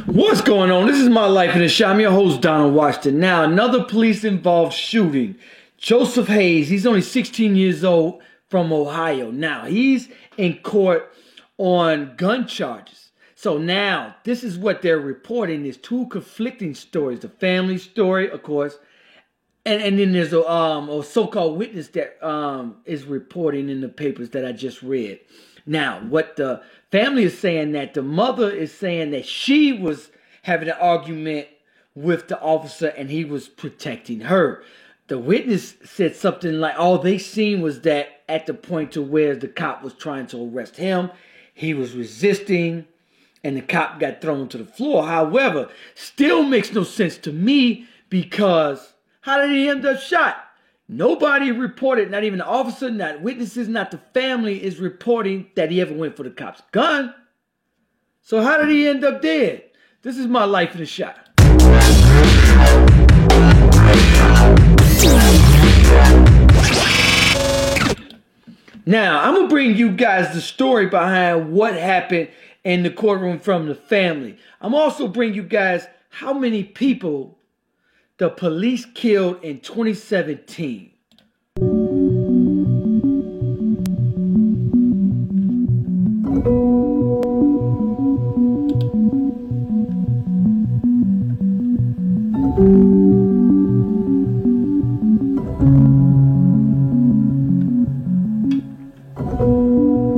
What's going on? This is My Life in a Shot. I'm your host, Donald Washington. Now, another police-involved shooting. Joseph Hayes, he's only 16 years old from Ohio. Now, he's in court on gun charges. So now, this is what they're reporting. There's two conflicting stories. The family story, of course, and then there's a so-called witness that is reporting in the papers that I just read. Now, what the family is saying, that the mother is saying that she was having an argument with the officer and he was protecting her. The witness said something like, all they seen was that at the point to where the cop was trying to arrest him, he was resisting and the cop got thrown to the floor. However, still makes no sense to me, because how did he end up shot? Nobody reported, not even the officer, not witnesses, not the family is reporting that he ever went for the cop's gun. So how did he end up dead? This is My Life in a Shot. Now, I'm going to bring you guys the story behind what happened in the courtroom from the family. I'm also bring you guys how many people the police killed in 2017.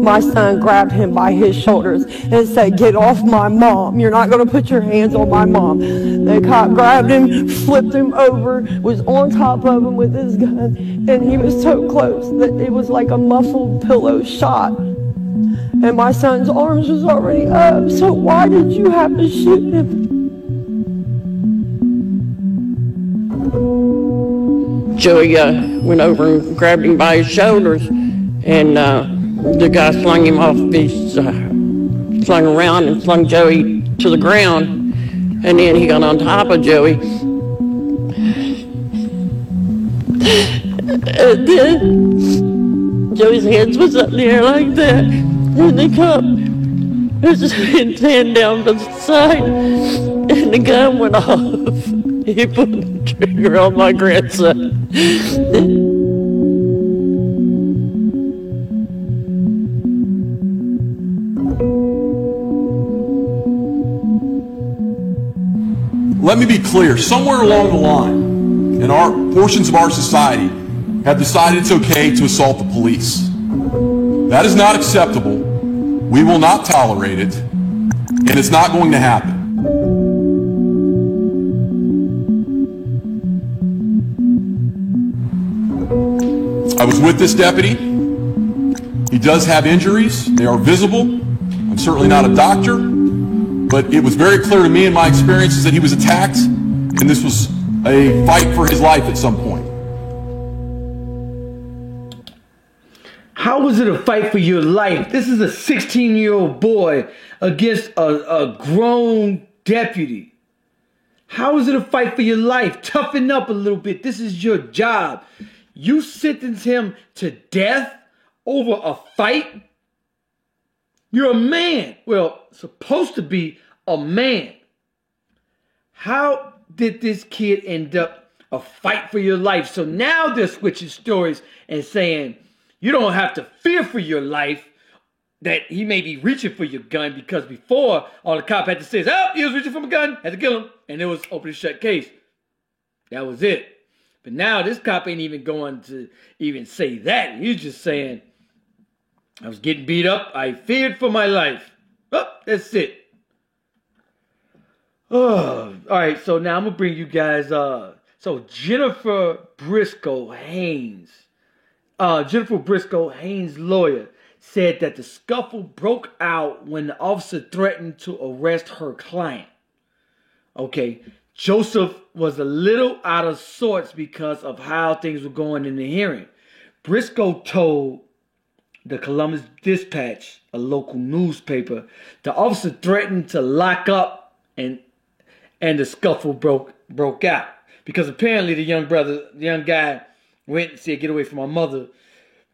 My son grabbed him by his shoulders and said, "Get off my mom. You're not going to put your hands on my mom." The cop grabbed him, flipped him over, was on top of him with his gun, and he was so close that it was like a muffled pillow shot. And my son's arms was already up. So why did you have to shoot him? Joey went over and grabbed him by his shoulders, and the guy slung him off his, slung around and slung Joey to the ground, and then he got on top of Joey. And then Joey's hands was up in the air like that, and the cop was just hand down to the side, and the gun went off. He put the trigger on my grandson. Let me be clear, somewhere along the line, in our portions of our society have decided it's okay to assault the police. That is not acceptable. We will not tolerate it, and it's not going to happen. I was with this deputy. He does have injuries. They are visible. I'm certainly not a doctor, but it was very clear to me in my experiences that he was attacked, and this was a fight for his life at some point. How was it a fight for your life? This is a 16-year-old boy against a grown deputy. How is it a fight for your life? Toughen up a little bit. This is your job. You sentence him to death over a fight? You're a man. Well, supposed to be a man. How did this kid end up a fight for your life? So now they're switching stories and saying you don't have to fear for your life, that he may be reaching for your gun, because before all the cop had to say is, "Oh, he was reaching for my gun, had to kill him," and it was open and shut case. That was it. But now this cop ain't even going to even say that. He's just saying, "I was getting beat up. I feared for my life." Oh, that's it. Oh, all right. So now I'm gonna bring you guys. So Jennifer Briscoe Haynes, lawyer, said that the scuffle broke out when the officer threatened to arrest her client. Okay, Joseph was a little out of sorts because of how things were going in the hearing. Briscoe told the Columbus Dispatch, a local newspaper, the officer threatened to lock up, and the scuffle broke out. Because apparently the young guy went and said, "Get away from my mother."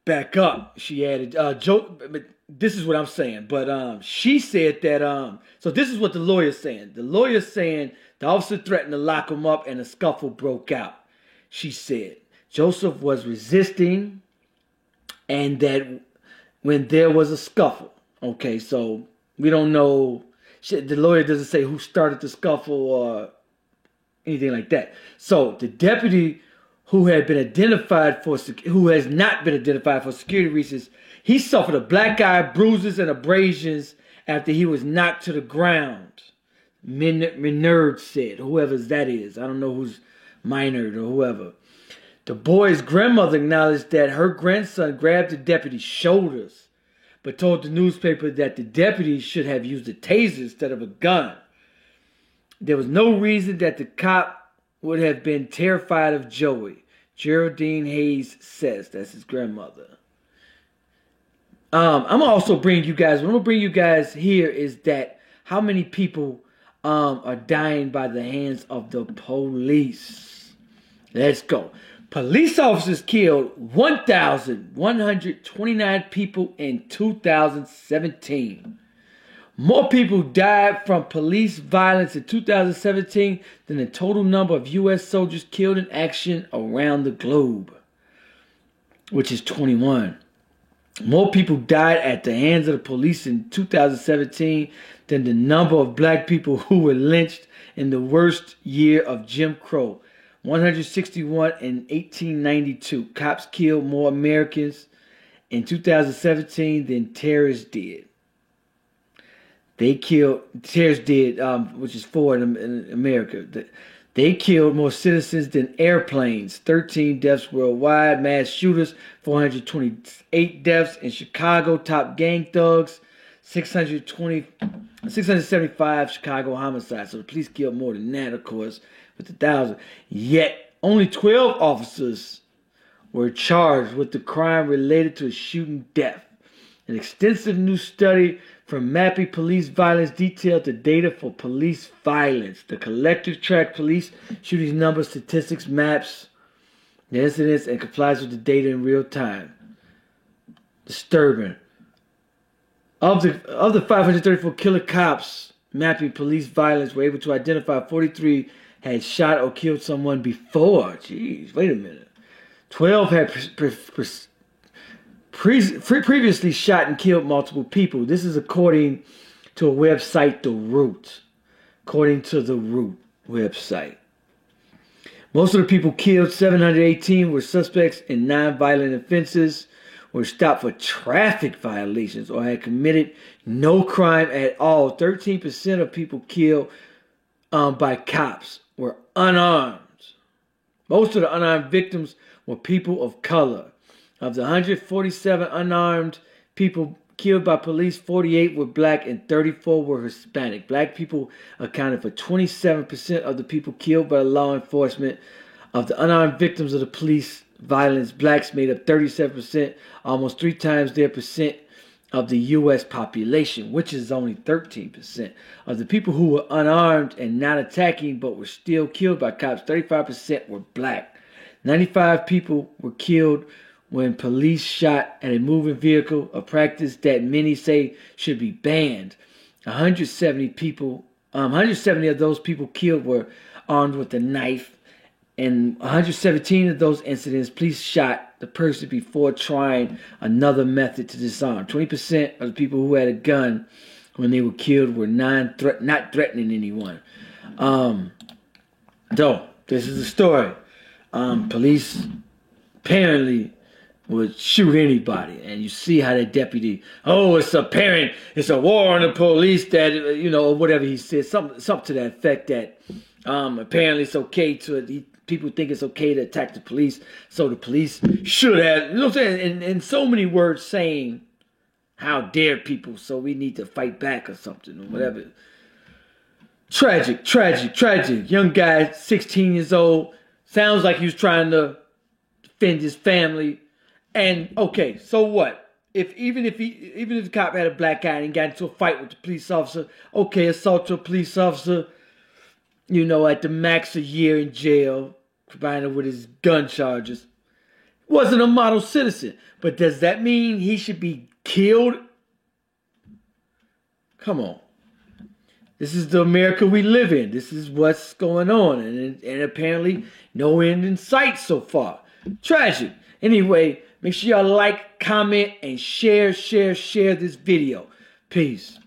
back up. She added, Joe, but this is what I'm saying. But she said that, so this is what the lawyer's saying. The lawyer's saying the officer threatened to lock him up and a scuffle broke out. She said Joseph was resisting and that when there was a scuffle. Okay, so we don't know. The lawyer doesn't say who started the scuffle or anything like that. So the deputy who has not been identified for security reasons, he suffered a black eye, bruises, and abrasions after he was knocked to the ground. Minard said, whoever that is. I don't know who's Minard or whoever. The boy's grandmother acknowledged that her grandson grabbed the deputy's shoulders, but told the newspaper that the deputy should have used a taser instead of a gun. There was no reason that the cop would have been terrified of Joey, Geraldine Hayes says. That's his grandmother. I'm going to also bring you guys, what I'm going to bring you guys here is that how many people are dying by the hands of the police. Let's go. Police officers killed 1,129 people in 2017. More people died from police violence in 2017 than the total number of U.S. soldiers killed in action around the globe, which is 21. More people died at the hands of the police in 2017 than the number of black people who were lynched in the worst year of Jim Crow, 161 in 1892. Cops killed more Americans in 2017 than terrorists did. Terrorists did, which is 4 in America. They killed more citizens than airplanes. 13 deaths worldwide. Mass shooters, 428 deaths. In Chicago, top gang thugs, 675 Chicago homicides. So the police killed more than that, of course, with 1,000. Yet, only 12 officers were charged with the crime related to a shooting death. An extensive new study from Mapping Police Violence detailed the data for police violence. The collective track police shooting number statistics, maps the incidents, and complies with the data in real time. Disturbing. Of the 534 killer cops mapping police violence were able to identify 43 had shot or killed someone before. Jeez, wait a minute. 12 had previously shot and killed multiple people. This is according to a website, The Root. According to The Root website. Most of the people killed, 718, were suspects in non-violent offenses, were stopped for traffic violations, or had committed no crime at all. 13% of people killed by cops were unarmed. Most of the unarmed victims were people of color. Of the 147 unarmed people killed by police, 48 were black and 34 were Hispanic. Black people accounted for 27% of the people killed by law enforcement. Of the unarmed victims of the police violence, blacks made up 37%, almost 3 times their percent of the U.S. population, which is only 13%. Of the people who were unarmed and not attacking but were still killed by cops, 35% were black. 95 people were killed when police shot at a moving vehicle, a practice that many say should be banned. 170 of those people killed were armed with a knife. In 117 of those incidents, police shot the person before trying another method to disarm. 20% of the people who had a gun when they were killed were not threatening anyone. So, this is the story. Police apparently would shoot anybody, and you see how that deputy, it's apparent, it's a war on the police that, or whatever he said, something to that effect that apparently it's okay people think it's okay to attack the police, so the police should have, what I'm saying, in so many words saying, how dare people, so we need to fight back or something, or whatever. Tragic. Young guy, 16 years old, sounds like he was trying to defend his family. And okay, so what? Even if the cop had a black eye and got into a fight with the police officer, okay, assault to a police officer, at the max a year in jail, combined with his gun charges. wasn't a model citizen. But does that mean he should be killed? Come on. This is the America we live in. This is what's going on. And apparently no end in sight so far. Tragic. Anyway, make sure y'all like, comment, and share this video. Peace.